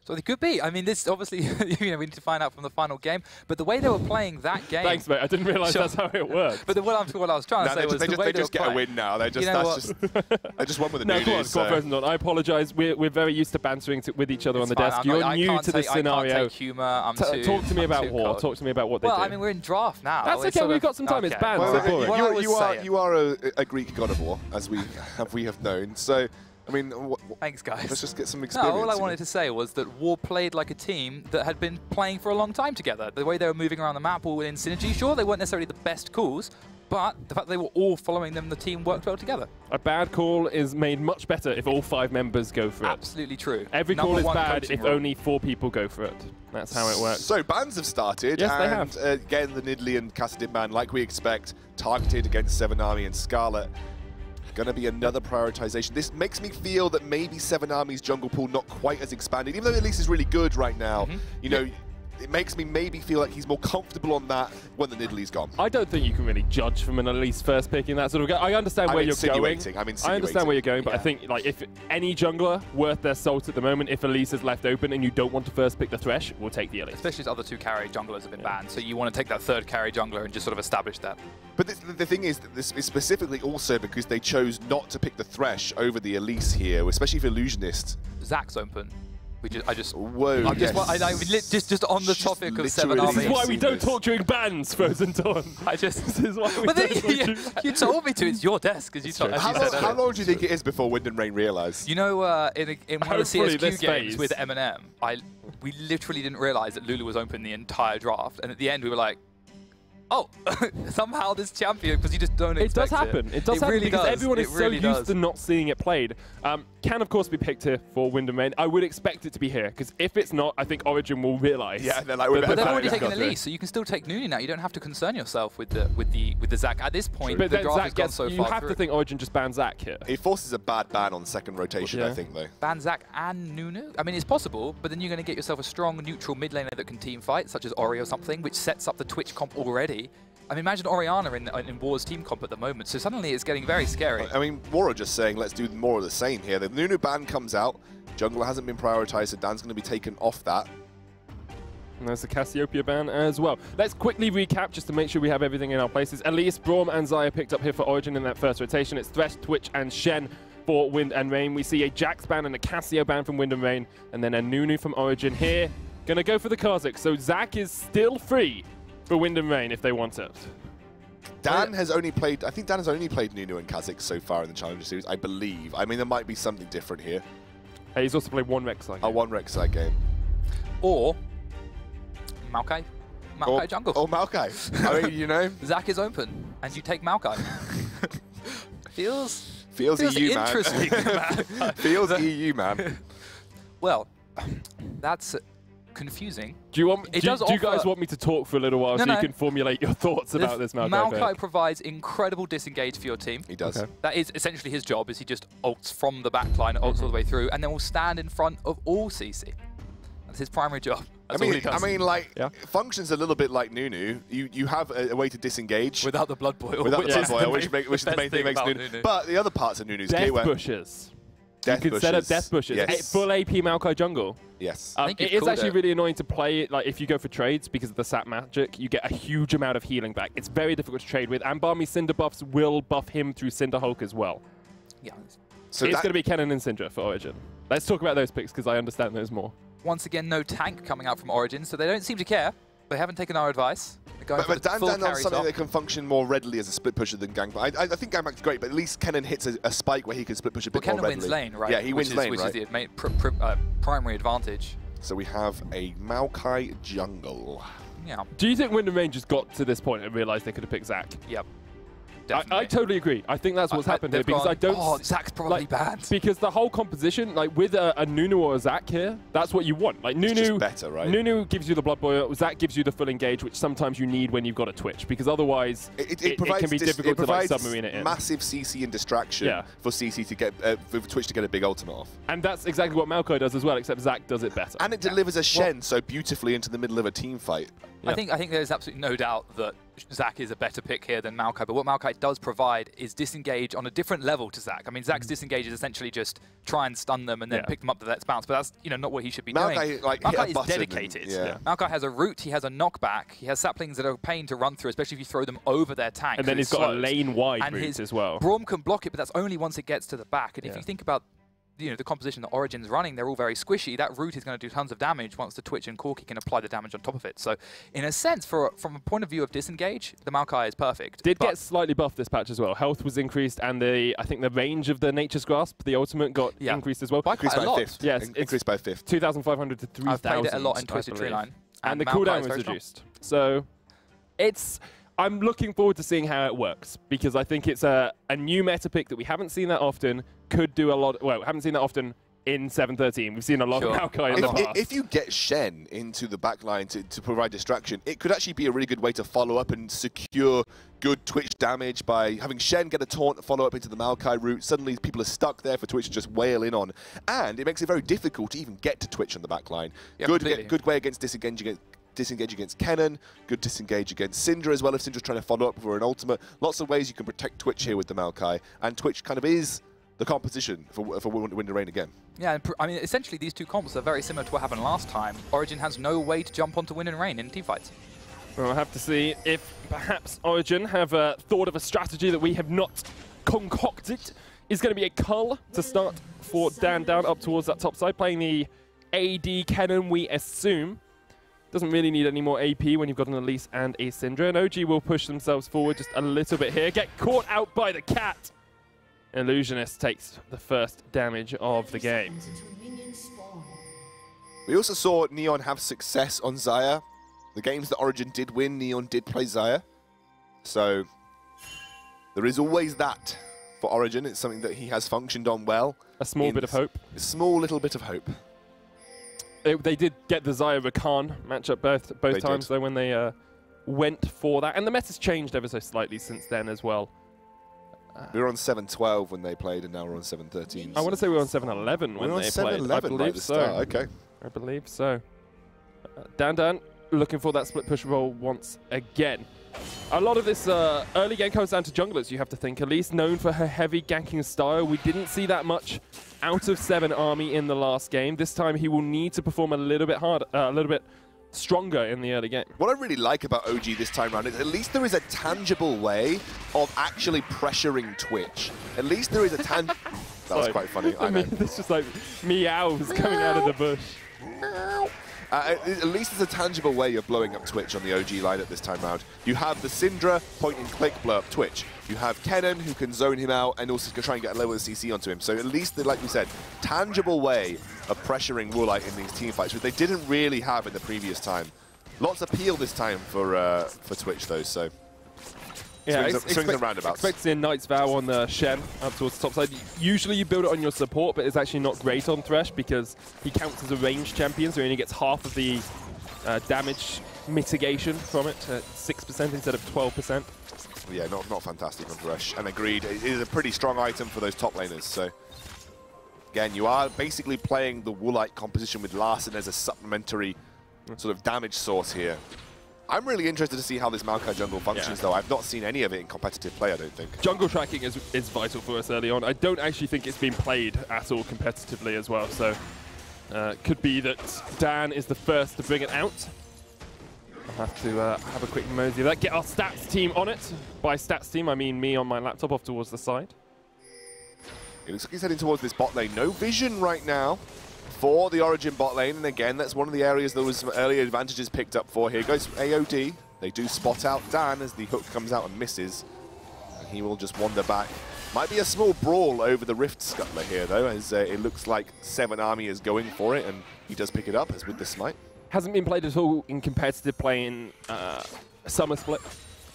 So they could be. I mean, this obviously, we need to find out from the final game. But the way they were playing that game. Thanks, mate. I didn't realise that's how it worked. But what I was trying to say was they just get a win now. They just they just won with the no, news. Come on, I apologise. We're very used to bantering with each other on the desk. You're new to the scenario. I can't take humour. Talk to me about war. Talk to me about what they do. Well, I mean, we're in draft now. That's okay. We've got some time. It's banned. You are a Greek god of war, as we have known. So. I mean, thanks, guys. Let's just get some experience. No, all I wanted to say was that War played like a team that had been playing for a long time together. The way they were moving around the map, all in synergy. Sure, they weren't necessarily the best calls, but the fact they were all following them, the team worked well together. A bad call is made much better if all 5 members go for it. Absolutely true. Every call is bad if only 4 people go for it. That's how it works. So bans have started. Yes, and, they have. Again, the Nidalee and Kassadin ban, like we expect, targeted against Seven Army and Scarlet. Going to be another prioritization. This makes me feel that maybe Seven Army's jungle pool not quite as expanded, even though Elise is really good right now. You know, it makes me maybe feel like he's more comfortable on that when the Nidalee's gone. I don't think you can really judge from an Elise first pick in that sort of game. I understand where you're going. I understand where you're going, but I think like if any jungler worth their salt at the moment, if Elise is left open and you don't want to first pick the Thresh, we'll take the Elise. Especially as other 2 carry junglers have been banned, so you want to take that 3rd carry jungler and just sort of establish that. But the thing is that this is specifically also because they chose not to pick the Thresh over the Elise here, especially for Illusionist. Zach's open. Whoa, just on the topic of Seven Army. This is why we don't talk during bans, Frozen Dawn. This is why we don't you told me to. It's your desk, as you told. How long do you think it is before Wind and Rain realise? You know, in one of the CSQ games with Eminem, we literally didn't realise that Lulu was open the entire draft, and at the end we were like, oh, somehow this champion, because you just don't expect it. It does happen. It does happen really because does. everyone is so used to not seeing it played. Can, of course, be picked here for Wind and Rain. I would expect it to be here, because if it's not, I think Origin will realise. Yeah, they're like, but they've already taken Elise, so you can still take Nunu now. You don't have to concern yourself with the Zac. At this point, the draft has gone so far You have to think Origin just bans Zac here. It forces a bad ban on second rotation, I think, though. Ban Zac and Nunu? I mean, it's possible, but then you're going to get yourself a strong neutral mid laner that can team fight, such as Ori or something, which sets up the Twitch comp already. I mean, imagine Orianna in War's team comp at the moment, so suddenly it's getting very scary. I mean, War are just saying, let's do more of the same here. The Nunu ban comes out, jungler hasn't been prioritized, so Dan's going to be taken off that. And there's the Cassiopeia ban as well. Let's quickly recap just to make sure we have everything in our places. Elise, Braum, and Xayah picked up here for Origin in that first rotation. It's Thresh, Twitch, and Shen for Wind and Rain. We see a Jax ban and a Cassio ban from Wind and Rain, and then a Nunu from Origin here. Gonna go for the Kha'Zix, so Zac is still free for Wind and Rain if they want it. Dan has only played, I think Dan has only played Nunu and Kha'Zix so far in the Challenger Series, I believe. I mean, there might be something different here. He's also played one Rek'Sai game. One Rek'Sai game. Or Maokai. Maokai jungle. Or Maokai. I mean, you know. Zac is open, and you take Maokai. Feels EU, interesting, man. Feels EU, man. Well, that's confusing. Do you guys want me to talk for a little while you can formulate your thoughts about this Maokai? Maokai provides incredible disengage for your team. He does. Okay. That is essentially his job, is he just ults from the back line, ults all the way through, and then will stand in front of all CC. That's his primary job. That's all he does. I mean, like, functions a little bit like Nunu. You have a way to disengage. Without the Blood Boil. Without the Blood Boil, which is the main thing that makes Nunu. But the other parts of Nunu's Death bushes. You could set up Death Bushes. Yes. Full AP Maokai jungle. Yes. It is actually really annoying to play it, like if you go for trades because of the sap magic, you get a huge amount of healing back. It's very difficult to trade with, and Barmy Cinder buffs will buff him through Cinder Hulk as well. Yeah. So it's going to be Kennen and Syndra for Origin. Let's talk about those picks because I understand those more. Once again, no tank coming out from Origin, so they don't seem to care. They haven't taken our advice. But Dan on something that can function more readily as a split pusher than Gangbang. I think Gangbang's great, but at least Kennen hits a spike where he can split push a bit more readily. Kennen wins lane, right? Yeah, he wins lane, which right? is the primary advantage. So we have a Maokai jungle. Yeah. Do you think Wind and Rain just got to this point and realised they could have picked Zac? Yep. I totally agree. I think that's what's happened here because I don't. Oh, Zac's probably bad. Because the whole composition, like with a Nunu or a Zac here, that's what you want. Like Nunu, it's just better, right? Nunu gives you the Blood Boil. Zac gives you the full engage, which sometimes you need when you've got a Twitch, because otherwise it can be difficult to like submarine it in. Massive CC and distraction for CC to get for Twitch to get a big ultimate off. And that's exactly what Maokai does as well, except Zac does it better. And it delivers a Shen so beautifully into the middle of a team fight. Yeah. I think there's absolutely no doubt that Zac is a better pick here than Maokai, but what Maokai does provide is disengage on a different level to Zac. I mean, Zac's disengage is essentially just try and stun them and then pick them up to let's bounce, but that's not what he should be doing. Maokai is dedicated. Maokai has a root, he has a knockback, he has saplings that are a pain to run through, especially if you throw them over their tank. And then he's got a lane-wide route as well. Braum can block it, but that's only once it gets to the back. And if you think about the composition that Origin's running, they're all very squishy. That root is going to do tons of damage once the Twitch and Corki can apply the damage on top of it. So, in a sense, from a point of view of disengage, the Maokai is perfect. Did get slightly buffed this patch as well. Health was increased, and I think the range of the Nature's Grasp, the ultimate, got increased as well. By quite a lot. Yes, increased by 5th. 2,500 to 3,000. I've played it a lot in Twisted Tree Line. And the cooldown was reduced. So, I'm looking forward to seeing how it works, because I think it's a new meta pick that we haven't seen that often, could do a lot, well, haven't seen that often in 7.13. We've seen a lot of Maokai in the past. If you get Shen into the backline to provide distraction, it could actually be a really good way to follow up and secure good Twitch damage by having Shen get a taunt, follow up into the Maokai route. Suddenly people are stuck there for Twitch to just wail in on. And it makes it very difficult to even get to Twitch on the backline. Yeah, good way against disengage against Kennen, good disengage against Syndra as well if Syndra's trying to follow up for an ultimate. Lots of ways you can protect Twitch here with the Maokai, and Twitch kind of is the composition for Wind and Rain again. Yeah, I mean, essentially these two comps are very similar to what happened last time. Origin has no way to jump onto Wind and Rain in teamfights. Well, we'll have to see if perhaps Origin have thought of a strategy that we have not concocted. Is going to be a cull to start for Dan down up towards that top side, playing the AD Kennen, we assume. Doesn't really need any more AP when you've got an Elise and a Syndra. And OG will push themselves forward just a little bit here. Get caught out by the cat. Illusionist takes the first damage of the game. We also saw Neon have success on Xayah. The games that Origin did win, Neon did play Xayah. So there is always that for Origin. It's something that he has functioned on well. A small bit of hope. A small little bit of hope. They did get the Xayah Rakan matchup both times, though, when they went for that. And the meta's changed ever so slightly since then as well. We were on 7.12 when they played, and now we're on 7.13. I want to say we were on 7.11 when they played. I believe so. Okay. I believe so. Dan looking for that split push roll once again. A lot of this early game comes down to junglers, you have to think. Elise known for her heavy ganking style. We didn't see that much out of 7 Army in the last game. This time he will need to perform a little bit harder, a little bit stronger in the early game. What I really like about OG this time around is at least there is a tangible way of actually pressuring Twitch. At least there is a That was quite funny. I know. It's just like meows coming out of the bush. At least there's a tangible way of blowing up Twitch on the OG lineup this time round. You have the Syndra point and click blow up Twitch. You have Kennen who can zone him out and also try and get a lower CC onto him. So at least, like we said, tangible way of pressuring Woolite in these team fights, which they didn't really have in the previous time. Lots of peel this time for Twitch though, so yeah, swings and roundabouts. Expect to see a Knight's Vow on the Shen up towards the top side. Usually you build it on your support, but it's actually not great on Thresh because he counts as a ranged champion, so he only gets half of the damage mitigation from it, 6% instead of 12%. Yeah, not fantastic on Thresh, and agreed. It is a pretty strong item for those top laners, so again, you are basically playing the Woolite composition with Larssen as a supplementary sort of damage source here. I'm really interested to see how this Maokai jungle functions, though. I've not seen any of it in competitive play, I don't think. Jungle tracking is vital for us early on. I don't actually think it's been played at all competitively as well, so could be that Dan is the first to bring it out. I'll have to have a quick mosey of that. Get our stats team on it. By stats team, I mean me on my laptop off towards the side. It looks like he's heading towards this bot lane. No vision right now for the Origin bot lane, and again, that's one of the areas there was some early advantages picked up for. Here goes AOD. They do spot out Dan as the hook comes out and misses, and he will just wander back. Might be a small brawl over the Rift Scuttler here, though, as it looks like 7 Army is going for it, and he does pick it up as with the smite. Hasn't been played at all in competitive play in Summer Split,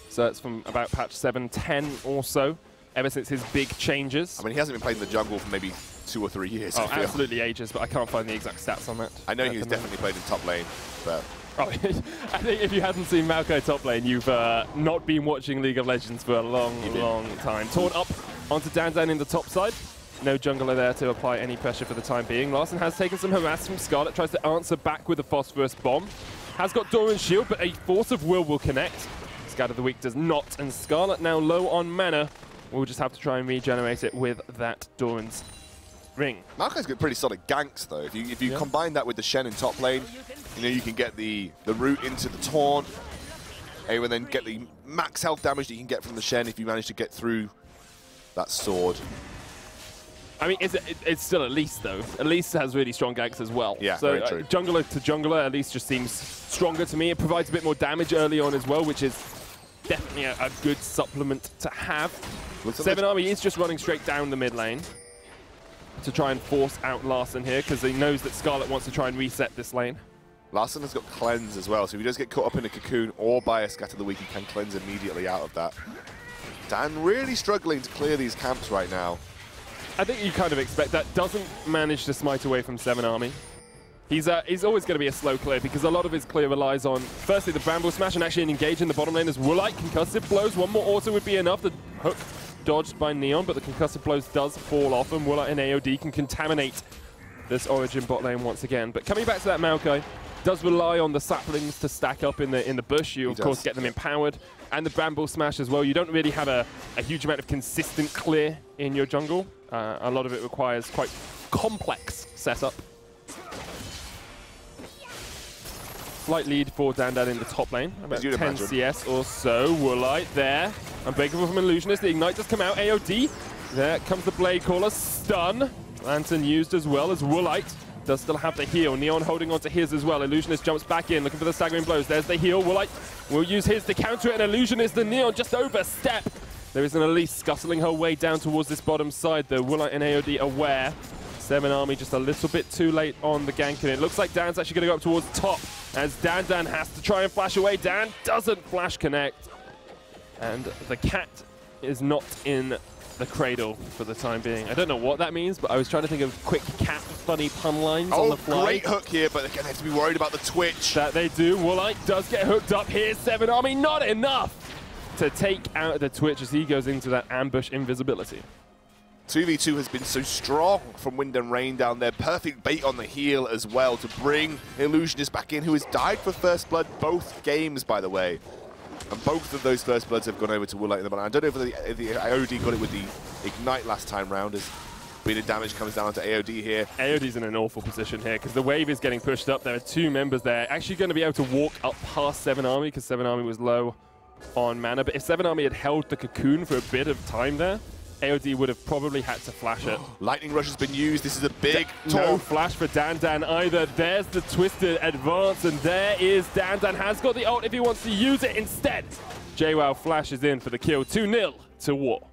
so it's from about patch 7.10 or so, ever since his big changes. I mean, he hasn't been playing the jungle for maybe 2 or 3 years. Oh, absolutely ages, but I can't find the exact stats on that. I know he was definitely played in top lane, but... Oh, I think if you hadn't seen Maokai top lane, you've not been watching League of Legends for a long time. Torn up onto Dan in the top side. No jungler there to apply any pressure for the time being. Larssen has taken some harass from Skarlet, tries to answer back with a Phosphorus Bomb. Has got Doran's shield, but a Force of Will connect. Scat of the Week does not, and Scarlet now low on mana. We'll just have to try and regenerate it with that Doran's Ring. Maokai's got pretty solid ganks though. If you combine that with the Shen in top lane, you know you can get the root into the taunt, and then get the max health damage that you can get from the Shen if you manage to get through that sword. I mean, it's still Elise though. Elise has really strong ganks as well. Yeah, so very true. Jungler to jungler, Elise just seems stronger to me. It provides a bit more damage early on as well, which is definitely a good supplement to have. Seven Army is just running straight down the mid lane to try and force out Larssen here, because he knows that Scarlet wants to try and reset this lane. Larssen has got cleanse as well, so if he does get caught up in a cocoon or by a Scatter of the Week, he can cleanse immediately out of that. Dan really struggling to clear these camps right now. I think you kind of expect that. Doesn't manage to smite away from Seven Army. He's always going to be a slow clear, because a lot of his clear relies on, firstly, the Bramble Smash and actually engage in the bottom lane as Woolite. Concussive blows. One more auto would be enough. The hook dodged by Neon, but the concussive blows does fall off, and Woolite and AOD can contaminate this Origin bot lane once again. But coming back to that, Maokai does rely on the saplings to stack up in the bush. You, of course, get them empowered. And the Bramble Smash as well. You don't really have a huge amount of consistent clear in your jungle. A lot of it requires quite complex setup. Slight lead for Dandan in the top lane, about 10 CS or so. Woolite there, unbreakable from Illusionist. The Ignite does come out, AOD. There comes the Blade Caller, stun. Lantern used as well as Woolite does still have the heal. Neon holding on to his as well. Illusionist jumps back in, looking for the staggering blows. There's the heal. Woolite will use his to counter it, and Illusionist and Neon just overstep. There is an Elise scuttling her way down towards this bottom side, though. Woolite and AOD aware. Seven Army just a little bit too late on the gank, and it looks like Dan's actually going to go up towards top, as Dan has to try and flash away. Dan doesn't flash connect, and the cat is not in the cradle for the time being. I don't know what that means, but I was trying to think of quick cat funny pun lines on the fly. Great hook here, but again, they have to be worried about the Twitch. That they do. Woolite does get hooked up. Here's Seven Army, not enough to take out the Twitch as he goes into that ambush invisibility. 2v2 has been so strong from Wind and Rain down there. Perfect bait on the heel as well to bring Illusionist back in, who has died for First Blood both games, by the way. And both of those First Bloods have gone over to Woolite in the bottom. I don't know if the AOD got it with the Ignite last time round, as bit of damage comes down to AOD here. AOD's in an awful position here, because the wave is getting pushed up. There are two members there. Actually going to be able to walk up past Seven Army, because Seven Army was low on mana. But if Seven Army had held the cocoon for a bit of time there, AOD would have probably had to flash it. Lightning Rush has been used. This is a big no flash for Dan either. There's the twisted advance, and there is Dan has got the ult if he wants to use it instead. JWoww flashes in for the kill. 2-0 to War.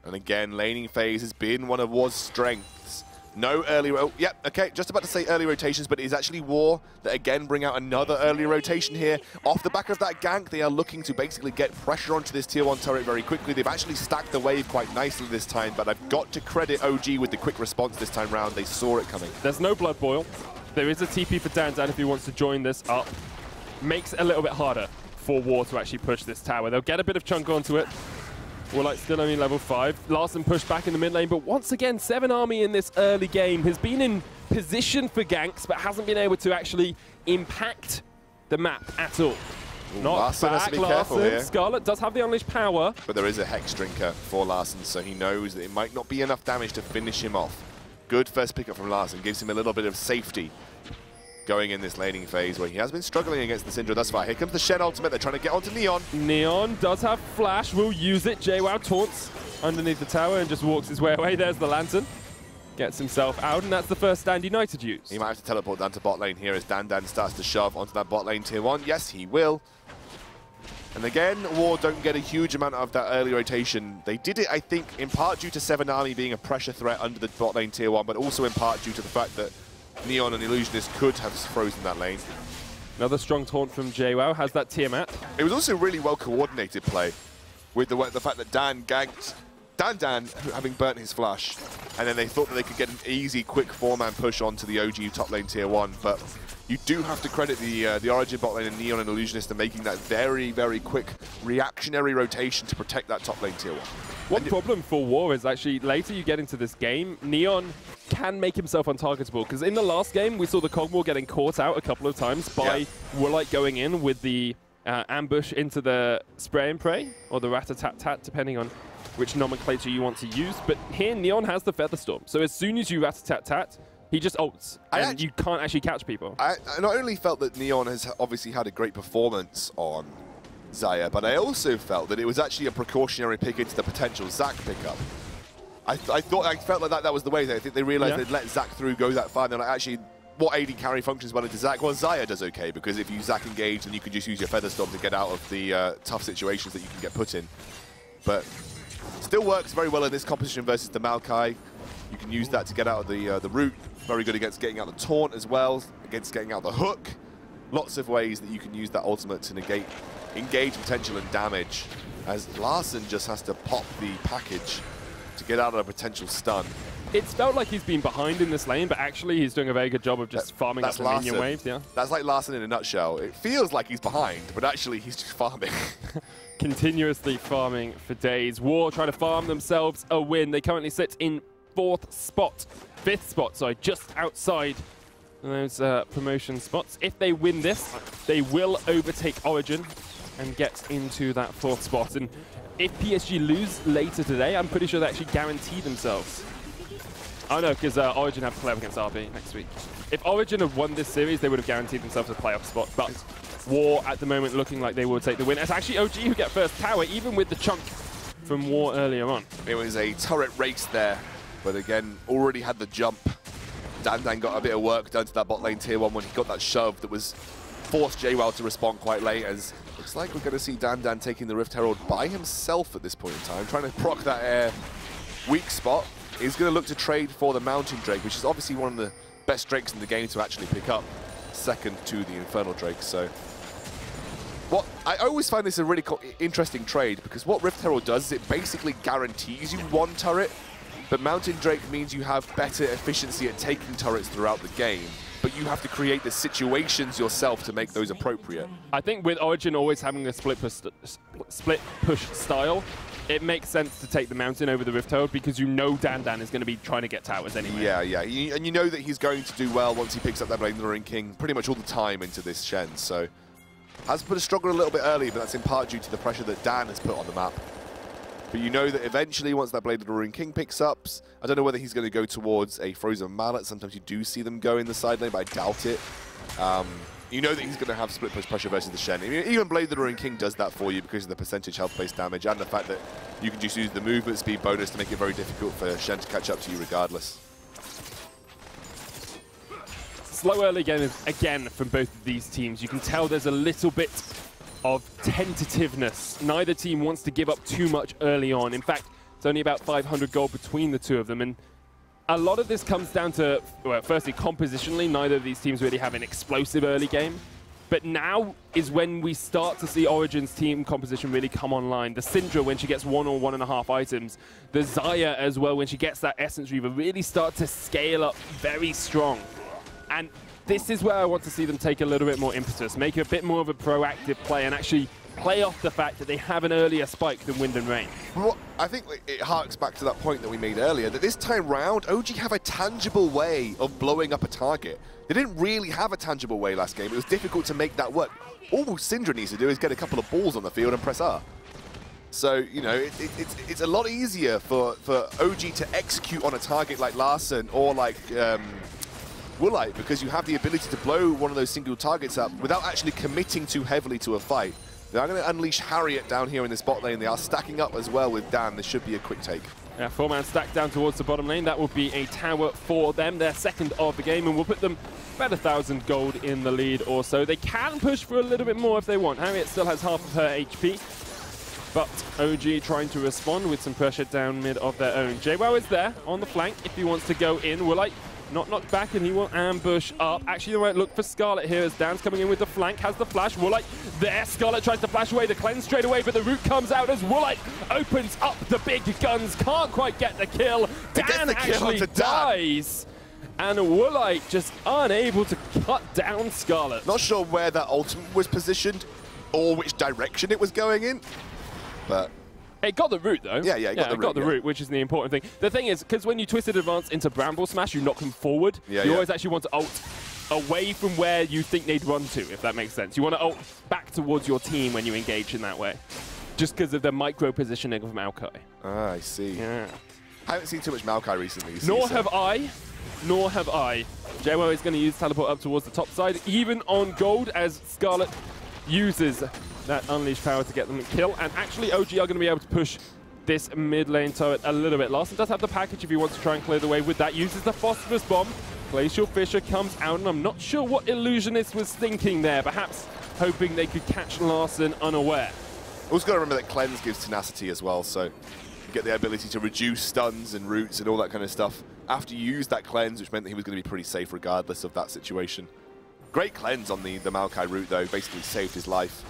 And again, laning phase has been one of War's strengths. No early, okay, just about to say early rotations, but it is actually War that again bring out another early rotation here. Off the back of that gank, they are looking to basically get pressure onto this tier 1 turret very quickly. They've actually stacked the wave quite nicely this time, but I've got to credit OG with the quick response this time round. They saw it coming. There's no Blood Boil. There is a TP for Dan if he wants to join this up. Makes it a little bit harder for War to actually push this tower. They'll get a bit of chunk onto it. Woolite still only level 5. Larssen pushed back in the mid lane, but once again, Seven Army in this early game has been in position for ganks, but hasn't been able to actually impact the map at all. Not Larssen has to be careful here. Scarlet does have the unleashed power. But there is a Hex Drinker for Larssen, so he knows that it might not be enough damage to finish him off. Good first pickup from Larssen, gives him a little bit of safety going in this laning phase where he has been struggling against the Syndra thus far. Here comes the Shen ultimate. They're trying to get onto Neon. Neon does have flash, will use it. JWoww taunts underneath the tower and just walks his way away. There's the Lantern. Gets himself out, and that's the first stand United used. He might have to teleport down to bot lane here as Dan starts to shove onto that bot lane tier 1. Yes, he will. And again, War don't get a huge amount of that early rotation. They did it, I think, in part due to Seven Army being a pressure threat under the bot lane tier 1, but also in part due to the fact that Neon and Illusionist could have frozen that lane. Another strong taunt from JWoww, has that Tiamat. It was also really well coordinated play with the fact that Dan ganked Dan having burnt his flash, and then they thought that they could get an easy, quick 4-man push onto the OG top lane tier 1, but you do have to credit the Origin bot lane and Neon and Illusionist for making that very, very quick reactionary rotation to protect that top lane tier 1. One problem for War is actually later you get into this game, Neon can make himself untargetable, because in the last game we saw the Kog'Maw getting caught out a couple of times by Woolite going in with the ambush into the spray and pray or the rat-a-tat-tat, depending on which nomenclature you want to use. But here, Neon has the Featherstorm. So as soon as you rat-a-tat-tat, he just ults, and you can't actually catch people. I not only felt that Neon has obviously had a great performance on Xayah, but I also felt that it was actually a precautionary pick into the potential Zac pickup. I felt like that was the way. I think they realized they'd let Zac through, go that far, and they're like, actually, what AD carry functions well into Zac? Well, Xayah does okay, because if you Zac engage, then you can just use your Featherstorm to get out of the tough situations that you can get put in. But still works very well in this composition versus the Maokai. You can use that to get out of the root. Very good against getting out the taunt as well, against getting out the hook. Lots of ways that you can use that ultimate to negate engage potential and damage, as Larssen just has to pop the package to get out of a potential stun. It's felt like he's been behind in this lane, but actually he's doing a very good job of just farming up the minion waves. Yeah, that's like Larssen in a nutshell. It feels like he's behind, but actually he's just farming. Continuously farming for days. War trying to farm themselves a win. They currently sit in fifth spot, sorry, just outside those promotion spots. If they win this, they will overtake Origen and get into that 4th spot. And if PSG lose later today, I'm pretty sure they actually guarantee themselves. Oh no, because Origen have to play up against RB next week. If Origen had won this series, they would have guaranteed themselves a playoff spot. But War at the moment looking like they will take the win. It's actually OG who get first tower, even with the chunk from War earlier on. It was a turret race there, but again, already had the jump. Dan got a bit of work done to that bot lane tier 1 when he got that shove that was forced JWoww to respond quite late, as looks like we're going to see Dan taking the Rift Herald by himself at this point in time, trying to proc that weak spot. He's going to look to trade for the Mountain Drake, which is obviously one of the best Drakes in the game to actually pick up, second to the Infernal Drake. So I always find this a really interesting trade, because what Rift Herald does is it basically guarantees you 1 turret, but Mountain Drake means you have better efficiency at taking turrets throughout the game, but you have to create the situations yourself to make those appropriate. I think with Origen always having a split push style, it makes sense to take the Mountain over the Rift Herald, because you know Dan is going to be trying to get towers anyway. Yeah. And you know that he's going to do well once he picks up that Blade of the Ruined King pretty much all the time into this Shen. So has put a struggle a little bit early, but that's in part due to the pressure that Dan has put on the map. But you know that eventually, once that Blade of the Ruined King picks up, I don't know whether he's going to go towards a Frozen Mallet. Sometimes you do see them go in the side lane, but I doubt it. You know that he's going to have split push pressure versus the Shen. I mean, even Blade of the Ruined King does that for you because of the percentage health-based damage and the fact that you can just use the movement speed bonus to make it very difficult for Shen to catch up to you regardless. Slow early game again from both of these teams. You can tell there's a little bit of tentativeness. Neither team wants to give up too much early on. In fact, it's only about 500 gold between the two of them. And a lot of this comes down to, well, firstly, compositionally, neither of these teams really have an explosive early game. But now is when we start to see Origen's team composition really come online. The Syndra, when she gets 1 or 1.5 items. The Xayah as well, when she gets that Essence Reaver, really start to scale up very strong. And this is where I want to see them take a little bit more impetus, make a bit more of a proactive play, and actually play off the fact that they have an earlier spike than Wind and Rain. Well, I think it harks back to that point that we made earlier, that this time round, OG have a tangible way of blowing up a target. They didn't really have a tangible way last game. It was difficult to make that work. All Syndra needs to do is get a couple of balls on the field and press R. So, you know, it's a lot easier for OG to execute on a target like Larssen or like Woolite, because you have the ability to blow one of those single targets up without actually committing too heavily to a fight. They are going to unleash Harriet down here in the bot lane. They are stacking up as well with Dan. This should be a quick take. Yeah, 4-man stack down towards the bottom lane. That will be a tower for them, their second of the game, and will put them about 1,000 gold in the lead or so. They can push for a little bit more if they want. Harriet still has half of her HP, but OG trying to respond with some pressure down mid of their own. JWoww is there on the flank if he wants to go in. Woolite not knocked back, and he will ambush up. Actually, they won't look for Skarlet here as Dan's coming in with the flank, has the flash. Woolite there. Skarlet tries to flash away the cleanse straight away, but the root comes out as Woolite opens up the big guns. Can't quite get the kill. Dan actually dies. And Woolite just unable to cut down Skarlet. Not sure where that ultimate was positioned or which direction it was going in, but it got the root, though. Yeah, it got the root, which is the important thing. The thing is, because when you twisted advance into Bramble Smash, you knock them forward. You always actually want to ult away from where you think they'd run to, if that makes sense. You want to ult back towards your team when you engage in that way, just because of the micro positioning of Maokai. Ah, I see. Yeah. I haven't seen too much Maokai recently. Nor have I. Nor have I. JWoww is going to use teleport up towards the top side, even on gold, as Skarlet uses that unleashed power to get them a kill. And actually, OG are going to be able to push this mid lane turret a little bit. Larssen does have the package if he wants to try and clear the way with that. Uses the Phosphorus Bomb. Glacial Fissure comes out, and I'm not sure what Illusionist was thinking there. Perhaps hoping they could catch Larssen unaware. Also got to remember that Cleanse gives tenacity as well, so you get the ability to reduce stuns and roots and all that kind of stuff after you use that Cleanse, which meant that he was going to be pretty safe regardless of that situation. Great Cleanse on the Maokai route, though. Basically saved his life.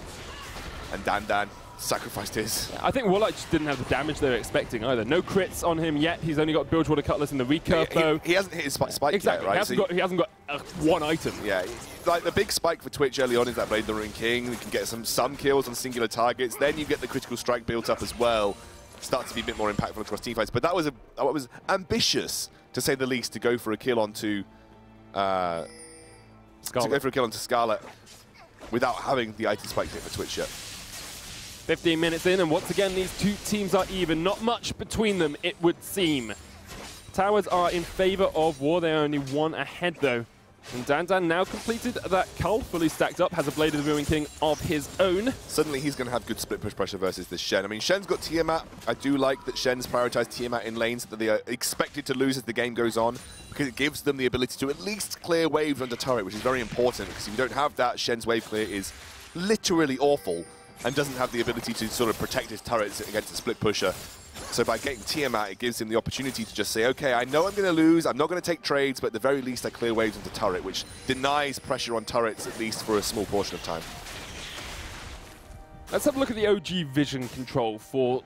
And Dan sacrificed his. I think Woolite just didn't have the damage they were expecting either. No crits on him yet. He's only got Bilgewater Cutlass in the recurve bow. He hasn't hit his spike exactly. yet, right? He hasn't got one item. Yeah, like the big spike for Twitch early on is that Blade the Ruined King. You can get some kills on singular targets. Then you get the critical strike built up as well. Starts to be a bit more impactful across teamfights. But that was ambitious, to say the least, to go for a kill onto Skarlet without having the item spike hit for Twitch yet. 15 minutes in, and once again, these two teams are even. Not much between them, it would seem. Towers are in favor of War. They're only one ahead, though. And Dan now completed that cull, fully stacked up, has a Blade of the Ruined King of his own. Suddenly he's going to have good split push pressure versus this Shen. I mean, Shen's got Tiamat. I do like that Shen's prioritized Tiamat in lanes that they are expected to lose as the game goes on, because it gives them the ability to at least clear waves under turret, which is very important, because if you don't have that, Shen's wave clear is literally awful and doesn't have the ability to sort of protect his turrets against a split pusher. So by getting Tiamat, it gives him the opportunity to just say, okay, I know I'm going to lose, I'm not going to take trades, but at the very least I clear waves into turret, which denies pressure on turrets, at least for a small portion of time. Let's have a look at the OG vision control for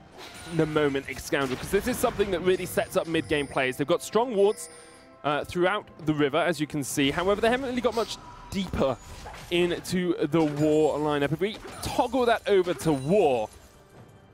the moment, Xscoundrel, because this is something that really sets up mid-game plays. They've got strong wards throughout the river, as you can see. However, they haven't really got much deeper into the War lineup. If we toggle that over to War,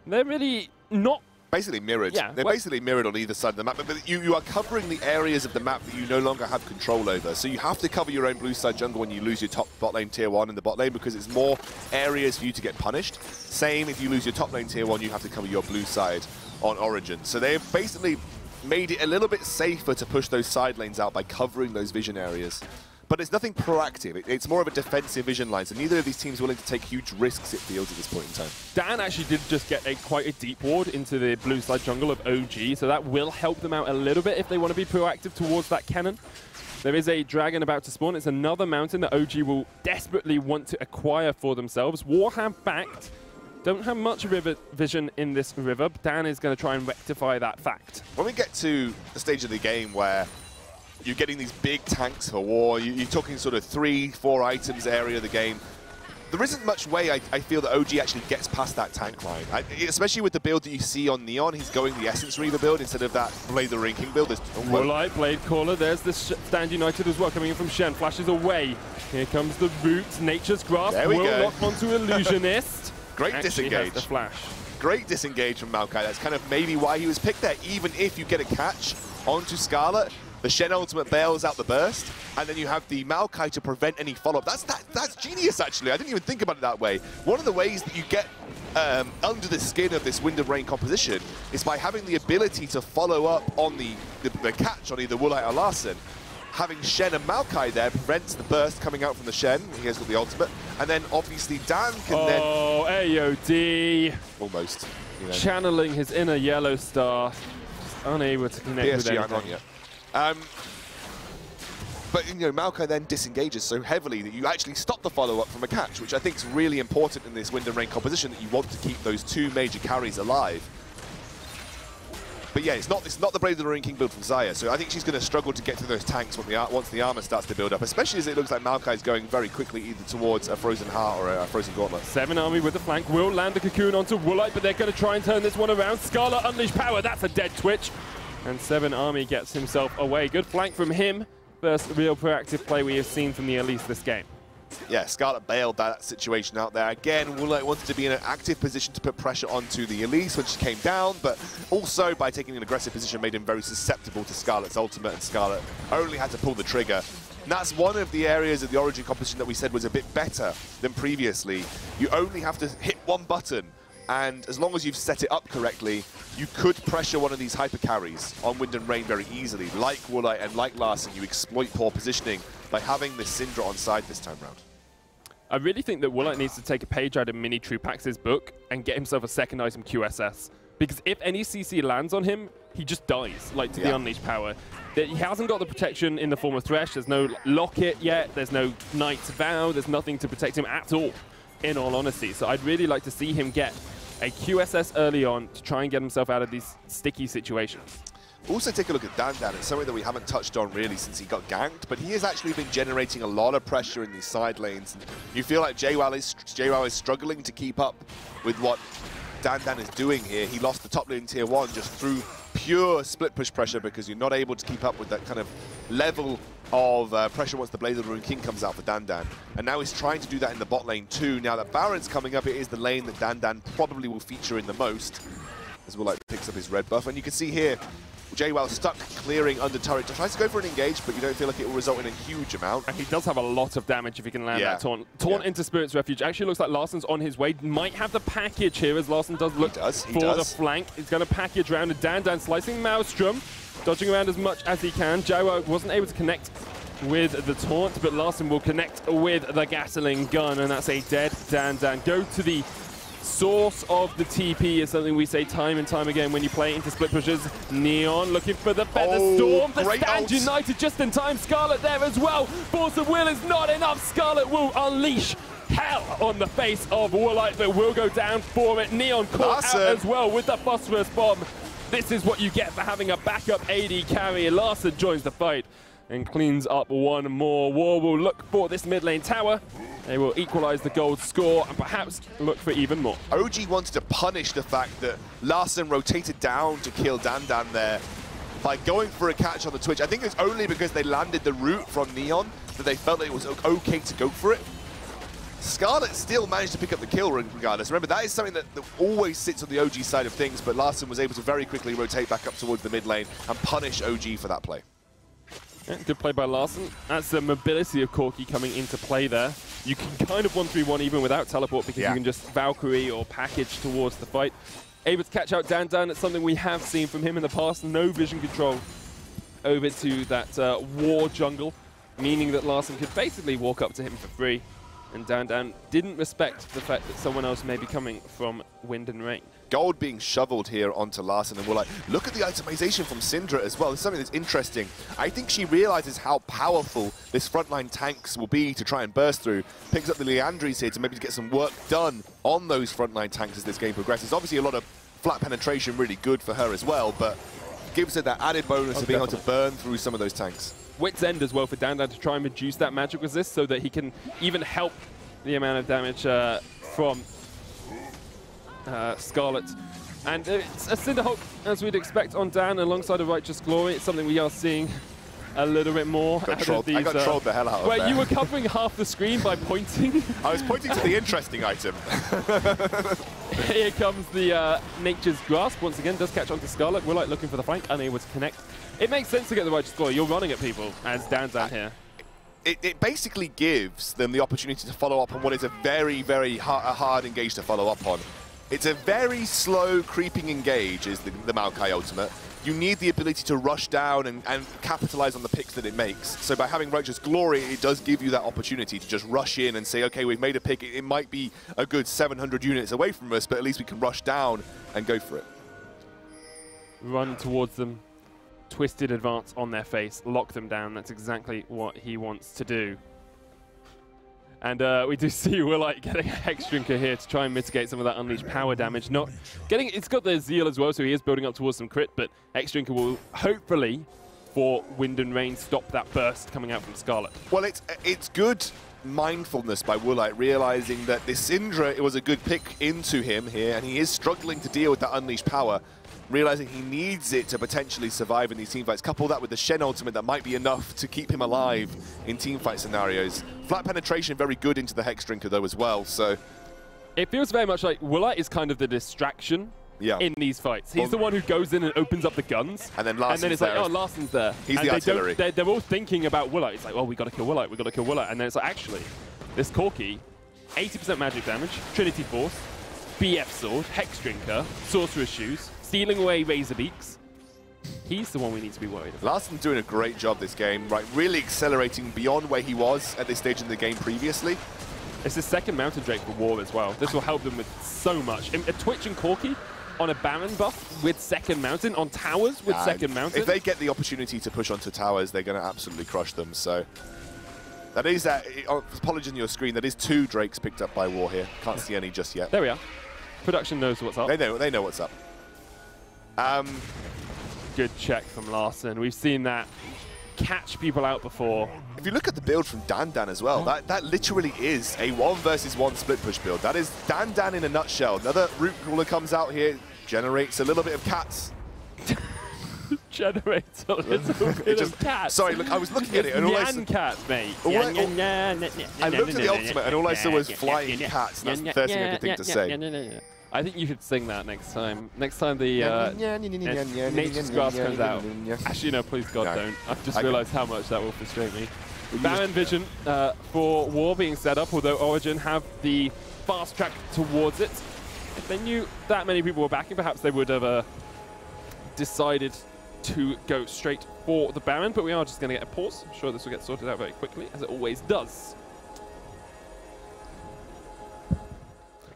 they're really not basically mirrored. Yeah, they're basically mirrored on either side of the map, but you are covering the areas of the map that you no longer have control over. So you have to cover your own blue side jungle when you lose your top bot lane tier 1 in the bot lane, because it's more areas for you to get punished. Same if you lose your top lane tier 1, you have to cover your blue side on Origin. So they've basically made it a little bit safer to push those side lanes out by covering those vision areas. But it's nothing proactive. It's more of a defensive vision line, so neither of these teams are willing to take huge risks, it feels, at this point in time. Dan actually did just get quite a deep ward into the blue side jungle of OG, so that will help them out a little bit if they want to be proactive towards that cannon. There is a dragon about to spawn. It's another mountain that OG will desperately want to acquire for themselves. War have backed. Don't have much river vision in this river, but Dan is going to try and rectify that fact. When we get to the stage of the game where you're getting these big tanks for War, you're talking sort of 3-4 items area of the game, there isn't much way I feel that OG actually gets past that tank line. Especially with the build that you see on Neon, he's going the Essence Reaver build instead of that Blade the Ruined King build. Woolite, Blade Caller, there's the Stand United as well coming in from Shen, flashes away. Here comes the Roots, Nature's Grasp, will lock onto Illusionist. Great disengage. The flash. Great disengage from Maokai. That's kind of maybe why he was picked there. Even if you get a catch onto Skarlet, the Shen ultimate bails out the burst, and then you have the Maokai to prevent any follow-up. That's genius, actually. I didn't even think about it that way. One of the ways that you get under the skin of this Wind of Rain composition is by having the ability to follow up on the catch on either Woolite or Larssen. Having Shen and Maokai there prevents the burst coming out from the Shen. He has got the ultimate. And then, obviously, Dan can then... Oh, AOD. Almost. You know. Channeling his inner yellow star. Just unable to connect with anything. Aren't on yet. But, you know, Maokai then disengages so heavily that you actually stop the follow-up from a catch, which I think is really important in this Wind and Rain composition, that you want to keep those two major carries alive. But yeah, it's not the Blade of the Ruined King build from Xayah, so I think she's going to struggle to get to those tanks once the armor starts to build up, especially as it looks like Maokai is going very quickly either towards a Frozen Heart or a Frozen Gauntlet. 7 Army with the flank will land the Cocoon onto Woolite, but they're going to try and turn this one around. Skarlet Unleashed Power, that's a dead Twitch. And 7 Army gets himself away. Good flank from him. First real proactive play we have seen from the Elise this game. Yeah, Skarlet bailed that situation out there. Again, Woolite wanted to be in an active position to put pressure onto the Elise when she came down, but also by taking an aggressive position made him very susceptible to Skarlet's ultimate, and Skarlet only had to pull the trigger And that's one of the areas of the Origin competition that we said was a bit better than previously. You only have to hit one button, and as long as you've set it up correctly, you could pressure one of these hyper carries on Wind and Rain very easily. Like Woolite and like Larssen, you exploit poor positioning by having the Syndra on side this time round. I really think that Woolite needs to take a page out of Mini Trupax's book and get himself a second item QSS. Because if any CC lands on him, he just dies, like to the Unleashed Power. He hasn't got the protection in the form of Thresh. There's no Locket yet. There's no Knight's Vow. There's nothing to protect him at all, in all honesty. So I'd really like to see him get a QSS early on to try and get himself out of these sticky situations. Also take a look at Dandan. It's something that we haven't touched on really since he got ganked, but he has actually been generating a lot of pressure in these side lanes. And you feel like JWoww is struggling to keep up with what Dandan is doing here. He lost the top lane tier 1 just through pure split push pressure because you're not able to keep up with that kind of level of pressure once the Blaze of the Ruined King comes out for Dandan. And now he's trying to do that in the bot lane too. Now that Baron's coming up, it is the lane that Dandan probably will feature in the most, as Woolite picks up his red buff. And you can see here, JWoww stuck clearing under turret. Tries to go for an engage, but you don't feel like it will result in a huge amount. And he does have a lot of damage if he can land that taunt. Taunt into Spirit's Refuge. Actually looks like Larsen's on his way. Might have the package here as Larssen does look for the flank. He's going to package around. Dandan slicing Maelstrom, dodging around as much as he can. JWoww wasn't able to connect with the taunt, but Larssen will connect with the Gatling gun, and that's a dead Dandan. Go to the source of the TP is something we say time and time again when you play into split pushes. Neon looking for the Feather Storm. The stand united just in time. Skarlet there as well. Force of Will is not enough. Skarlet will unleash hell on the face of Woolite, but will go down for it. Neon caught out as well with the Phosphorus Bomb. This is what you get for having a backup AD carry. Larssen joins the fight and cleans up one more. War will look for this mid lane tower. They will equalize the gold score and perhaps look for even more. OG wanted to punish the fact that Larssen rotated down to kill Dandan there by going for a catch on the Twitch. I think it's only because they landed the root from Neon that they felt that it was okay to go for it. Skarlet still managed to pick up the kill regardless. Remember, that is something that always sits on the OG side of things, but Larssen was able to very quickly rotate back up towards the mid lane and punish OG for that play. Yeah, good play by Larssen. That's the mobility of Corki coming into play there. You can kind of 1-3-1 even without teleport because you can just Valkyrie or package towards the fight. Able to catch out Dandan. It's something we have seen from him in the past. No vision control over to that war jungle, meaning that Larssen could basically walk up to him for free. And Dandan didn't respect the fact that someone else may be coming from Wind and Rain. Gold being shoveled here onto Larssen, and we're like, look at the itemization from Syndra as well. It's something that's interesting. I think she realizes how powerful this frontline tanks will be to try and burst through. Picks up the Liandry's here to maybe get some work done on those frontline tanks as this game progresses. Obviously a lot of flat penetration really good for her as well, but gives her that added bonus of being able to burn through some of those tanks. Wit's End as well for Dandan to try and reduce that magic resist so that he can even help the amount of damage from Skarlet. And it's a Cinderhulk, as we'd expect, on Dan alongside a Righteous Glory. It's something we are seeing a little bit more out of these. I got trolled the hell out of where there. You were covering half the screen by pointing. I was pointing to the interesting item. Here comes the Nature's Grasp once again. Does catch onto Skarlet. We're like looking for the flank, unable to connect. It makes sense to get the Righteous Glory. You're running at people as Dandan here. It basically gives them the opportunity to follow up on what is a very, very hard engage to follow up on. It's a very slow creeping engage is the Maokai ultimate. You need the ability to rush down and capitalize on the picks that it makes. So by having Righteous Glory, it does give you that opportunity to just rush in and say, okay, we've made a pick. It might be a good 700 units away from us, but at least we can rush down and go for it. Run towards them. Twisted advance on their face. Lock them down. That's exactly what he wants to do. And we do see we're like getting a Hexdrinker here to try and mitigate some of that Unleashed Power damage. Not getting, it's got the Zeal as well, so he is building up towards some crit, but Hexdrinker will hopefully, for Wind and Rain, stop that burst coming out from Skarlet. Well, it's good mindfulness by Woolite, realizing that this Syndra, it was a good pick into him here, and he is struggling to deal with that Unleashed Power. Realizing he needs it to potentially survive in these teamfights. Couple that with the Shen ultimate, that might be enough to keep him alive in teamfight scenarios. Flat penetration very good into the Hexdrinker though as well, so... It feels very much like Woolite is kind of the distraction in these fights. He's the one who goes in and opens up the guns. And then Larsen's it's like, oh, Larsen's there. He's and the artillery. They're all thinking about Woolite. It's like, oh, we got to kill Woolite. We got to kill Woolite. And then it's like, actually, this Corki, 80% magic damage, Trinity Force, BF Sword, Hex Drinker, Sorcerer's Shoes, stealing away Razor Beaks. He's the one we need to be worried about. Larsen's doing a great job this game, right? Really accelerating beyond where he was at this stage in the game previously. It's his second Mountain Drake for War as well. This will help them with so much. A Twitch and Corki on a Baron buff with second Mountain, on towers with second Mountain. If they get the opportunity to push onto towers, they're going to absolutely crush them. So that is that. Apologies on your screen. That is 2 Drakes picked up by War here. Can't see any just yet. There we are. Production knows what's up. They know what's up. Good check from Larsen. We've seen that catch people out before. If you look at the build from Dandan as well, that literally is a 1 versus 1 split push build. That is Dandan in a nutshell. Another Root Crawler comes out here, generates a little bit of cats. Generates a little bit of cats. Sorry, look, I was looking at it and all I saw... cat, mate. I looked at the ultimate and all I saw was flying cats. That's the first thing I could think to say. I think you should sing that next time. Next time the Nature's Grasp comes out. Actually, no, please God, don't. I've just realized how much that will frustrate me. Baron Vision for War being set up, although Origin have the fast track towards it. If they knew that many people were backing, perhaps they would have decided to go straight for the Baron, but we are just going to get a pause. I'm sure this will get sorted out very quickly, as it always does.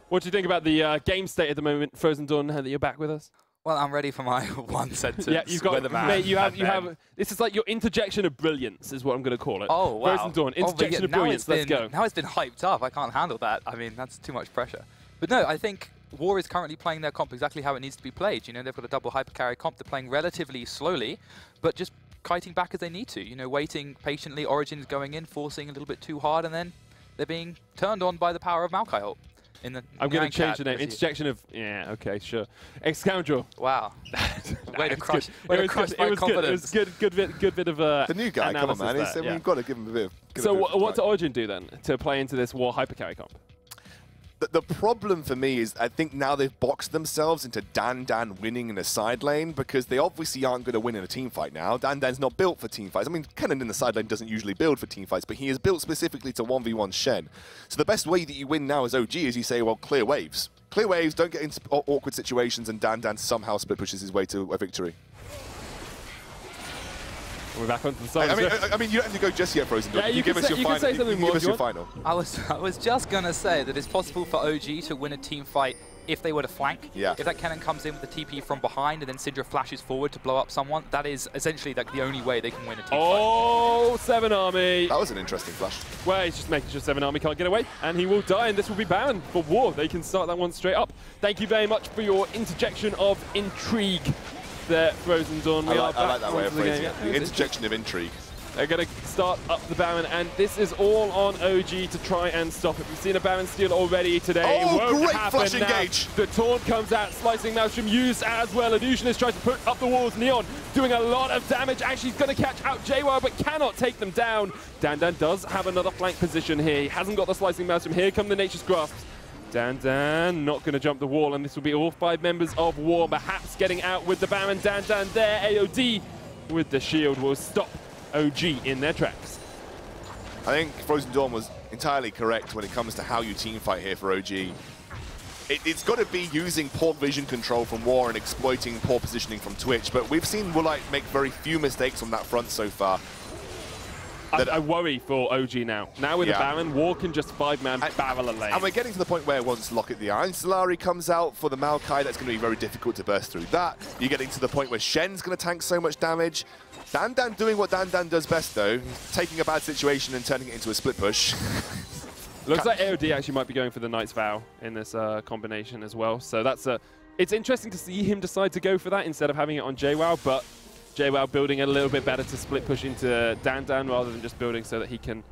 What do you think about the game state at the moment, Frozen Dawn, that you're back with us? Well, I'm ready for my one sentence. Yeah, you've got, mate, you have. This is like your interjection of brilliance, is what I'm going to call it. Oh, wow. Frozen Dawn, interjection of brilliance. Let's go. Now it's been hyped up. I can't handle that. I mean, that's too much pressure. But no, I think War is currently playing their comp exactly how it needs to be played. You know, they've got a double hypercarry comp. They're playing relatively slowly, but just kiting back as they need to. You know, waiting patiently. Origin's going in, forcing a little bit too hard, and then they're being turned on by the power of Maokai ult. I'm going to change the name. Interjection of... Yeah, okay, sure. X-Scoundrel. Wow. Way to crush my confidence. It was good bit of the new guy, come on, man. We've got to give him a bit of... So what does Origin do then to play into this War hypercarry comp? The problem for me is I think now they've boxed themselves into Dandan winning in a side lane because they obviously aren't going to win in a team fight now. Dandan's not built for team fights. I mean, Kennen in the side lane doesn't usually build for team fights, but he is built specifically to 1v1 Shen. So the best way that you win now as OG is you say, well, clear waves. Clear waves, don't get into awkward situations, and Dandan somehow split pushes his way to a victory. We're back onto the side. I mean, you don't have to go just yet, Frozen. Yeah, you can say something more. Give us your final. I was just gonna say that it's possible for OG to win a team fight if they were to flank. Yeah. If that Kennen comes in with the TP from behind and then Syndra flashes forward to blow up someone, that is essentially like the only way they can win a team fight. Oh, 7 Army. That was an interesting flash. Well, he's just making sure 7 Army can't get away, and he will die, and this will be Baron for War. They can start that one straight up. Thank you very much for your interjection of intrigue there, Frozen Dawn. I like that way of phrasing it. The interjection of intrigue. They're going to start up the Baron, and this is all on OG to try and stop it. We've seen a Baron steal already today. Oh, won't great happen flash now. engage! The taunt comes out, slicing Maelstrom used as well. Illusionist tries to put up the walls. Neon doing a lot of damage. Actually, he's going to catch out JWoww, but cannot take them down. Dandan does have another flank position here. He hasn't got the slicing Maelstrom. Here come the Nature's Grasps. Dandan not going to jump the wall, and this will be all 5 members of War perhaps getting out with the Baron. Dandan there, AOD with the shield will stop OG in their tracks. I think Frozen Dawn was entirely correct when it comes to how you teamfight here for OG. It's got to be using poor vision control from War and exploiting poor positioning from Twitch, but we've seen Woolite make very few mistakes on that front so far. I worry for OG now. Now with the Baron, War can just 5-man barrel a lane. And we're getting to the point where once Locket the Iron Solari comes out for the Maokai, that's going to be very difficult to burst through that. You're getting to the point where Shen's going to tank so much damage. Dandan doing what Dandan does best, though, taking a bad situation and turning it into a split push. Looks like AOD actually might be going for the Knight's Vow in this combination as well. So that's it's interesting to see him decide to go for that instead of having it on JWoww, but JWoww building a little bit better to split push into Dandan rather than just building so that he can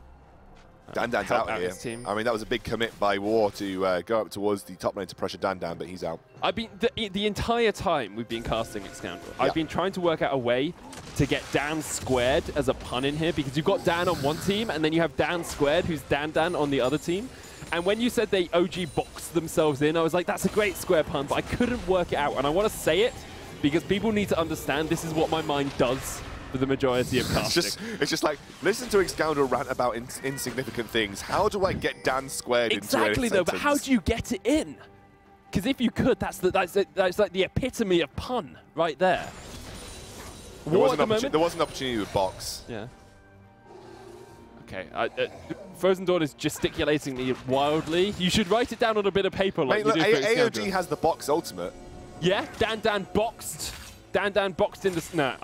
Dandan's help out here. His team. I mean, that was a big commit by War to go up towards the top lane to pressure Dandan, but he's out. I've been the entire time we've been casting X-Scoundrel, I've been trying to work out a way to get Dan squared as a pun in here, because you've got Dan on one team and then you have Dan squared who's Dandan on the other team. And when you said they OG boxed themselves in, I was like, that's a great square pun, but I couldn't work it out. And I want to say it because people need to understand this is what my mind does for the majority of casting. It's just like, listen to Excalibur rant about insignificant things. How do I get Dan squared into a Exactly, though, but how do you get it in? Because if you could, that's like the epitome of pun right there. There was an opportunity with box. Yeah. Okay. Frozen Dawn is gesticulating me wildly. You should write it down on a bit of paper like Mate, look, you do for Excalibur. AOG has the box ultimate. Yeah, Dan boxed. Dan boxed in the... Nah,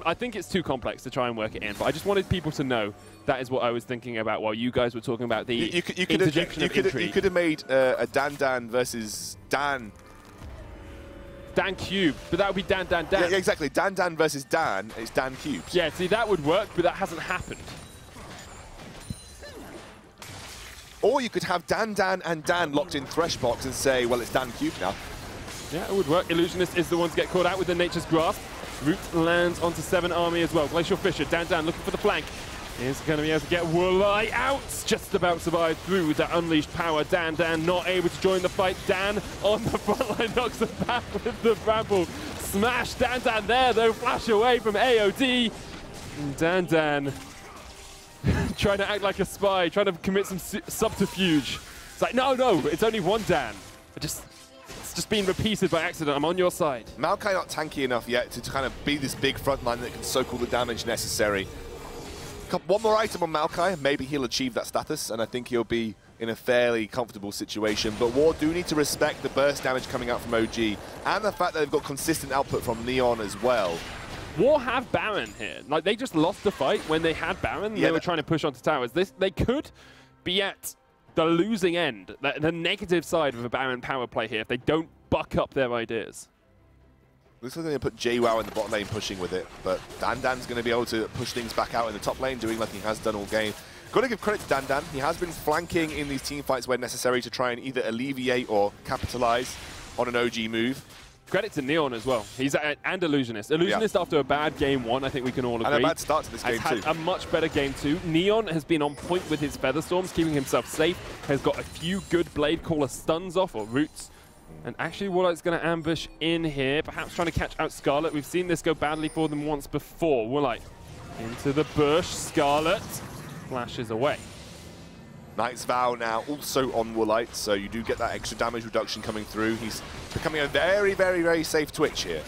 I think it's too complex to try and work it in, but I just wanted people to know that is what I was thinking about while you guys were talking about the interjection of intrigue. You could have made a Dan versus Dan. Dan Cube, but that would be Dan. Yeah, exactly. Dan versus Dan, it's Dan Cubes. Yeah, see, that would work, but that hasn't happened. Or you could have Dan and Dan locked in Threshbox and say, well, it's Dan Cube now. Yeah, it would work. Illusionist is the one to get caught out with the Nature's Grasp. Root lands onto 7 Army as well. Glacial Fissure, Dan looking for the flank. Is going to be able to get Woolite out. Just about survived through with that unleashed power. Dan not able to join the fight. Dan on the front line knocks him back with the Bramble. Smash Dan there though. Flash away from AOD. And Dan trying to act like a spy, trying to commit some subterfuge. It's like, no, it's only one Dan. It's just being repeated by accident. I'm on your side. Maokai not tanky enough yet to kind of be this big front line that can soak all the damage necessary. One more item on Maokai, maybe he'll achieve that status, and I think he'll be in a fairly comfortable situation. But War do need to respect the burst damage coming out from OG, and the fact that they've got consistent output from Neon as well. War have Baron here. Like, they just lost the fight when they had Baron. Yeah, they were trying to push onto towers. They could be at the losing end, the negative side of a Baron power play here if they don't buck up their ideas. Looks like they're going to put JWoww in the bot lane pushing with it, but Dan's going to be able to push things back out in the top lane, doing like he has done all game. Got to give credit to Dan. He has been flanking in these team fights where necessary to try and either alleviate or capitalize on an OG move. Credit to Neon as well. He's and Illusionist. Illusionist after a bad game 1, I think we can all agree. And a bad start to this game has had a much better game 2. Neon has been on point with his Featherstorms, keeping himself safe. Has got a few good Blade Caller stuns off, or roots. And actually, Woolite's going to ambush in here, perhaps trying to catch out Skarlet. We've seen this go badly for them once before. Woolite into the bush. Skarlet flashes away. Knight's Vow now also on Woolite, so you do get that extra damage reduction coming through. He's becoming a very safe Twitch here.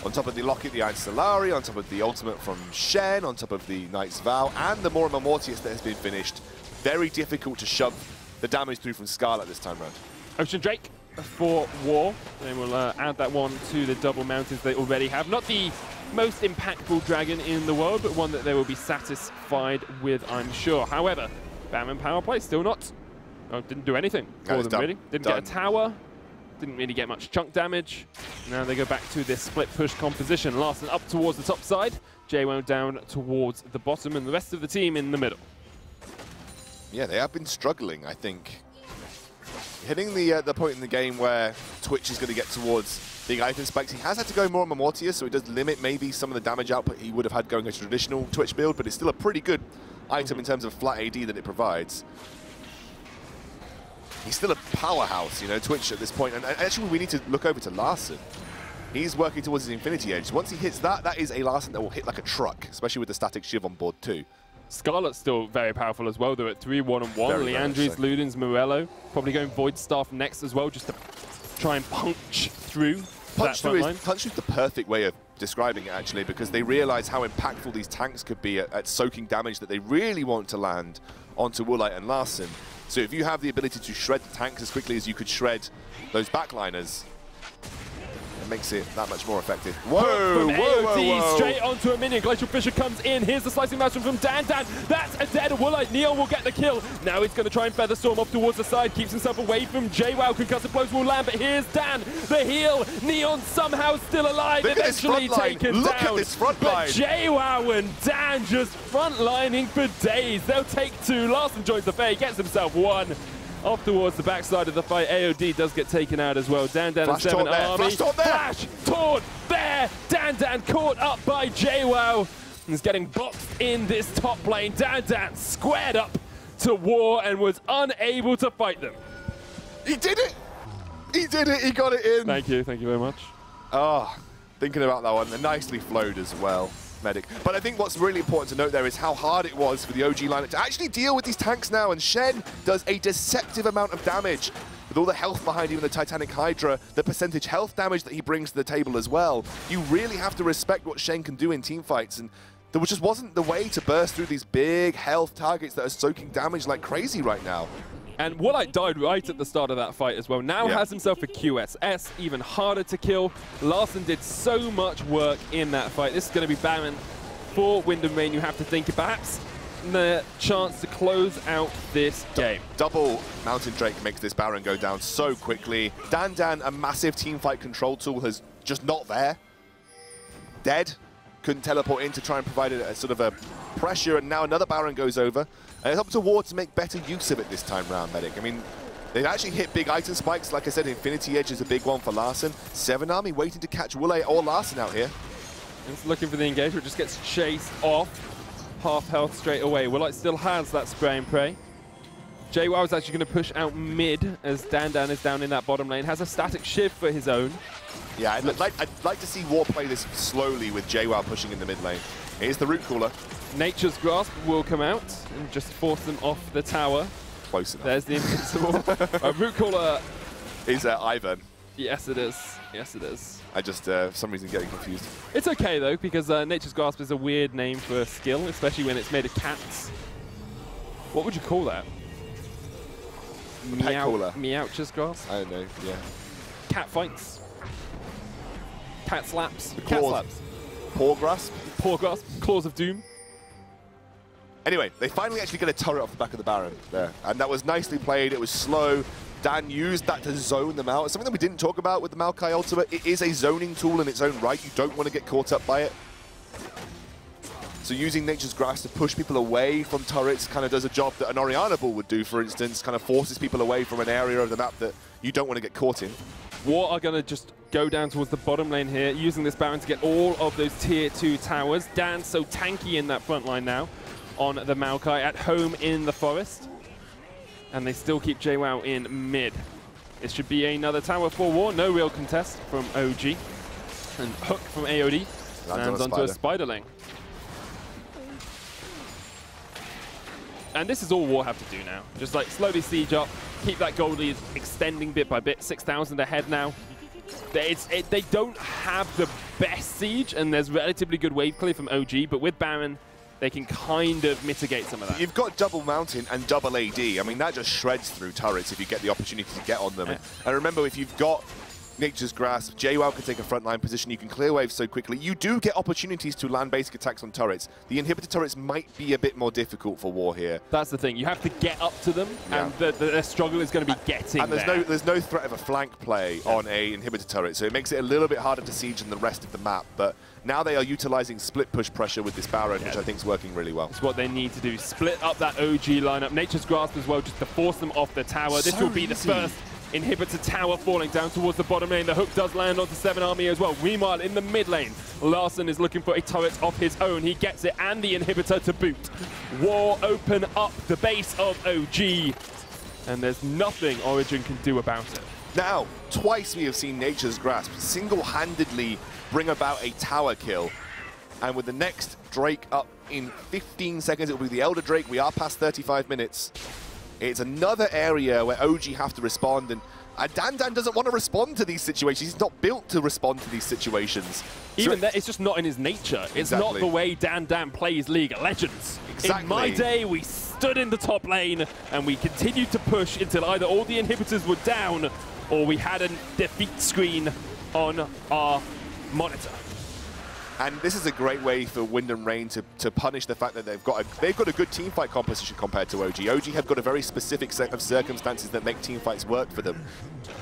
On top of the Locket, the Iron Stellari, on top of the ultimate from Shen, on top of the Knight's Vow, and the Mortimer Mortius that has been finished. Very difficult to shove the damage through from Skarlet this time around. Ocean Drake for War. They will add that one to the double mountains they already have. Not the most impactful dragon in the world, but one that they will be satisfied with, I'm sure. However, Baron power play still not. Oh, didn't do anything for them, really. Didn't get a tower. Didn't really get much chunk damage. Now they go back to this split push composition. Larssen up towards the top side. JWoww down towards the bottom, and the rest of the team in the middle. Yeah, they have been struggling, I think. Hitting the point in the game where Twitch is going to get towards big item spikes. He has had to go more on Mortius, so it does limit maybe some of the damage output he would have had going a traditional Twitch build, but it's still a pretty good item in terms of flat AD that it provides. He's still a powerhouse, you know, Twitch at this point. And actually, we need to look over to Larssen. He's working towards his Infinity Edge. Once he hits that, that is a Larssen that will hit like a truck, especially with the static Shiv on board too. Skarlet's still very powerful as well. They're at 3-1-1. Liandry's, Ludens, Morello. Probably going Void Staff next as well, just to try and punch through that front line. Punch through is the perfect way of describing it, actually, because they realize how impactful these tanks could be at soaking damage that they really want to land onto Woolite and Larssen. So if you have the ability to shred the tanks as quickly as you could shred those backliners, it makes it that much more effective. Whoa, whoa, straight onto a minion. Glacial Fissure comes in. Here's the slicing motion from Dan. That's a dead Woolite. Neon will get the kill. Now he's going to try and Featherstorm off towards the side. Keeps himself away from JWoww. Concussive blows will land, but here's Dan. The heal. Neon somehow still alive. Eventually taken down. Look at this front line. But JWoww and Dan just frontlining for days. They'll take 2. Larssen joins the fray. Gets himself 1. Off towards the backside of the fight. AOD does get taken out as well. Dan and 7 Army. Flash taunt there. Dan caught up by JWoww. And is getting boxed in this top lane. Dan squared up to War and was unable to fight them. He did it! He did it! He got it in! Thank you very much. Oh, thinking about that one, and nicely flowed as well, Medic. But I think what's really important to note there is how hard it was for the OG lineup to actually deal with these tanks now, and Shen does a deceptive amount of damage. With all the health behind even the Titanic Hydra, the percentage health damage that he brings to the table as well, you really have to respect what Shen can do in teamfights, and there just wasn't the way to burst through these big health targets that are soaking damage like crazy right now. And Woolite died right at the start of that fight as well. Now has himself a QSS, even harder to kill. Larssen did so much work in that fight. This is going to be Baron for Wind and Rain. You have to think perhaps the chance to close out this game. Double Mountain Drake makes this Baron go down so quickly. Dan, a massive teamfight control tool, has just not there. Dead. Couldn't teleport in to try and provide a sort of a pressure, and now another Baron goes over. And it's up to War to make better use of it this time round, Medic. I mean, they've actually hit big item spikes. Like I said, Infinity Edge is a big one for Larssen. 7 Army waiting to catch Woolite or Larssen out here. It's looking for the engagement, just gets chased off. Half health straight away. Woolite still has that spray and pray. JWoww is actually going to push out mid as Dan is down in that bottom lane. Has a static shift for his own. Yeah, I'd like to see War play this slowly with JWoww pushing in the mid lane. Here's the Root Cooler. Nature's Grasp will come out and just force them off the tower. Close enough. There's the Invincible. Root Cooler. Is Ivern. Yes, it is. Yes, it is. I just, for some reason, getting confused. It's okay, though, because Nature's Grasp is a weird name for a skill, especially when it's made of cats. What would you call that? Pet cooler. Meowcher's Grasp? I don't know, yeah. Cat fights. Cat slaps. Cat slaps. Paw Grasp. Paw Grasp. Claws of Doom. Anyway, they finally actually get a turret off the back of the Baron there. And that was nicely played. It was slow. Dan used that to zone them out. It's something that we didn't talk about with the Maokai ultimate. It is a zoning tool in its own right. You don't want to get caught up by it. So using Nature's Grasp to push people away from turrets kind of does a job that an Orianna Bull would do, for instance, kind of forces people away from an area of the map that you don't want to get caught in. War are going to just go down towards the bottom lane here, using this Baron to get all of those tier 2 towers. Dan so tanky in that front line now on the Maokai, at home in the forest. And they still keep JWoww in mid. It should be another tower for War. No real contest from OG. And Hook from AOD lands onto a Spider lane. And this is all War have to do now. Just like slowly siege up, keep that gold lead extending bit by bit. 6,000 ahead now. They don't have the best siege, and there's relatively good wave clear from OG, but with Baron, they can kind of mitigate some of that. You've got double Mountain and double AD. I mean, that just shreds through turrets if you get the opportunity to get on them. Yeah. And remember, if you've got Nature's Grasp, JWoww can take a frontline position, you can clear waves so quickly. You do get opportunities to land basic attacks on turrets. The inhibitor turrets might be a bit more difficult for War here. That's the thing. You have to get up to them, and the struggle is going to be getting and there's no threat of a flank play on a inhibitor turret, so it makes it a little bit harder to siege than the rest of the map. But now they are utilizing split push pressure with this Baron, which I think is working really well. It's what they need to do. Split up that OG lineup. Nature's Grasp as well, just to force them off the tower. This will be the first inhibitor tower falling down towards the bottom lane. The Hook does land onto 7 Army as well. Meanwhile, in the mid lane, Larssen is looking for a turret of his own. He gets it, and the inhibitor to boot. War open up the base of OG, and there's nothing Origin can do about it. Now, twice we have seen Nature's Grasp single-handedly bring about a tower kill. And with the next Drake up in 15 seconds, it will be the Elder Drake. We are past 35 minutes. It's another area where OG have to respond, and Dan doesn't want to respond to these situations. He's not built to respond to these situations. Even that, it's just not in his nature. It's not the way Dan plays League of Legends. Exactly. In my day, we stood in the top lane, and we continued to push until either all the inhibitors were down, or we had a defeat screen on our monitor. And this is a great way for Wind and Rain to punish the fact that they've got a good teamfight composition compared to OG. OG have got a very specific set of circumstances that make teamfights work for them.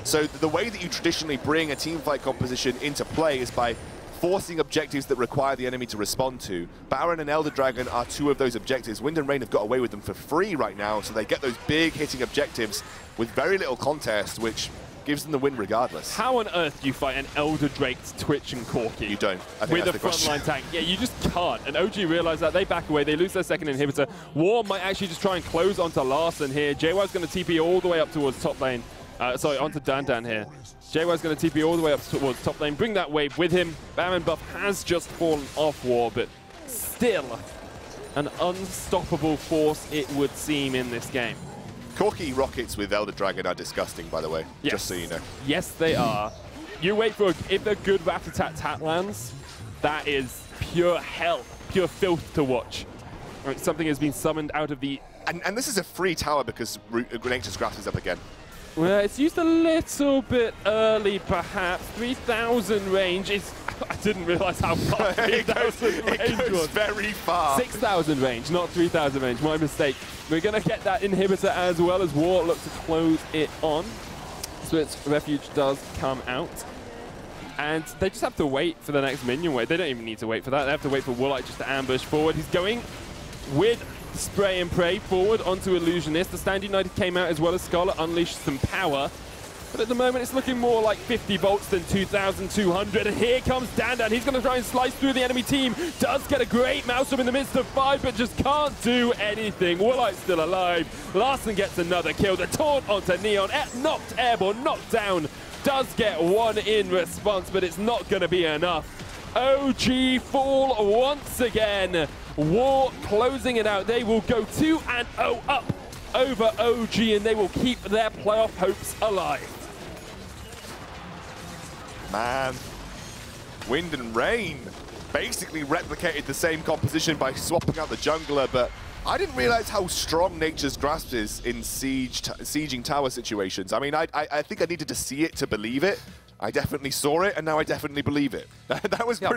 So the way that you traditionally bring a teamfight composition into play is by forcing objectives that require the enemy to respond to. Baron and Elder Dragon are 2 of those objectives. Wind and Rain have got away with them for free right now, so they get those big hitting objectives with very little contest, which gives them the win regardless. How on earth do you fight an Elder Drake's Twitch and Corki? You don't. I think with a frontline tank. Yeah, you just can't. And OG realize that. They back away. They lose their second inhibitor. War might actually just try and close onto Larssen here. JY's going to TP all the way up towards top lane. Sorry, onto Dan here. JY's going to TP all the way up towards top lane. Bring that wave with him. Baron buff has just fallen off War, but still an unstoppable force it would seem in this game. Corki rockets with Elder Dragon are disgusting, by the way, yes. just so you know. Yes, they are. You wait for, if a good Rat-a-tat-tat lands, that is pure hell, pure filth to watch. Right, something has been summoned out of the... And this is a free tower because Nature's Grasp is up again. Well, it's used a little bit early, perhaps. 3,000 range is... I didn't realize how far 3,000 range was. Very far. 6,000 range, not 3,000 range. My mistake. We're going to get that inhibitor as well as War look to close it on. So its refuge does come out. And they just have to wait for the next minion wave. They don't even need to wait for that. They have to wait for Woolite just to ambush forward. He's going with Spray and Pray forward onto Illusionist. The Stand United came out as well as Scarlet unleashed some power. But at the moment, it's looking more like 50 volts than 2,200. And here comes Dandan. He's going to try and slice through the enemy team. Does get a great mouse up in the midst of 5, but just can't do anything. Woolite's still alive. Larssen gets another kill. The taunt onto Neon. Knocked airborne, knocked down. Does get one in response, but it's not going to be enough. OG fall once again. War closing it out. They will go 2-0 up over OG, and they will keep their playoff hopes alive. Man, Wind and Rain basically replicated the same composition by swapping out the jungler, but I didn't realize how strong Nature's Grasp is in sieging tower situations. I mean, I think I needed to see it to believe it. I definitely saw it, and now I definitely believe it. That was pretty